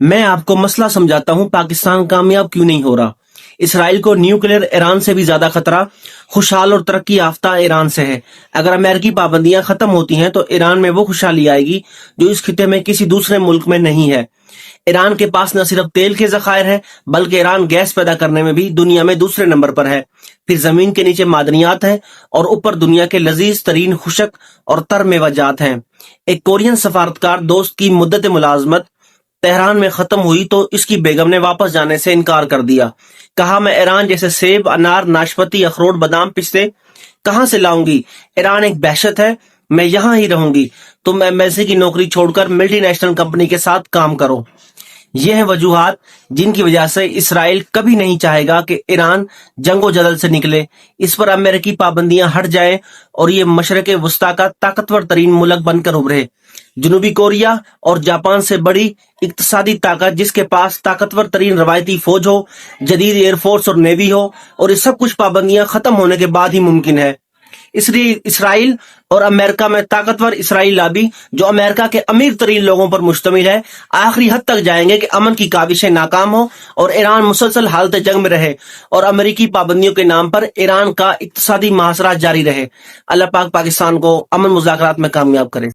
میں آپ کو مسئلہ سمجھاتا ہوں پاکستان کامیاب کیوں نہیں ہو رہا۔ اسرائیل کو نیوکلیئر ایران سے بھی زیادہ خطرہ خوشحال اور ترقی یافتہ ایران سے ہے۔ اگر امریکی پابندیاں ختم ہوتی ہیں تو ایران میں وہ خوشحالی آئے گی جو اس خطے میں کسی دوسرے ملک میں نہیں ہے۔ ایران کے پاس نہ صرف تیل کے ذخائر ہیں بلکہ ایران گیس پیدا کرنے میں بھی دنیا میں دوسرے نمبر پر ہے، پھر زمین کے نیچے معدنیات ہیں اور اوپر دنیا کے لذیذ ترین خشک اور تر میوہ جات ہیں۔ ایک کورین سفارتکار دوست کی مدت ملازمت تہران میں ختم ہوئی تو اس کی بیگم نے واپس جانے سے انکار کر دیا۔ کہا میں ایران جیسے سیب، انار، ناشپاتی، اخروٹ، بادام، پستے کہاں سے لاؤں گی؟ ایران ایک دہشت ہے، میں یہاں ہی رہوں گی۔ تم ایمبیسی کی نوکری چھوڑ کر ملٹی نیشنل کمپنی کے ساتھ کام کرو۔ یہ ہیں وجوہات جن کی وجہ سے اسرائیل کبھی نہیں چاہے گا کہ ایران جنگ و جدل سے نکلے، اس پر امریکی پابندیاں ہٹ جائیں اور یہ مشرق وسطیٰ کا طاقتور ترین ملک بن کر ابھرے۔ جنوبی کوریا اور جاپان سے بڑی اقتصادی طاقت جس کے پاس طاقتور ترین روایتی فوج ہو، جدید ایئر فورس اور نیوی ہو، اور یہ سب کچھ پابندیاں ختم ہونے کے بعد ہی ممکن ہے۔ اس لیے اسرائیل اور امریکہ میں طاقتور اسرائیلی لابی جو امریکہ کے امیر ترین لوگوں پر مشتمل ہے، آخری حد تک جائیں گے کہ امن کی کاوشیں ناکام ہوں اور ایران مسلسل حالت جنگ میں رہے اور امریکی پابندیوں کے نام پر ایران کا اقتصادی محاصرہ جاری رہے۔ اللہ پاک پاکستان کو امن مذاکرات میں کامیاب کرے۔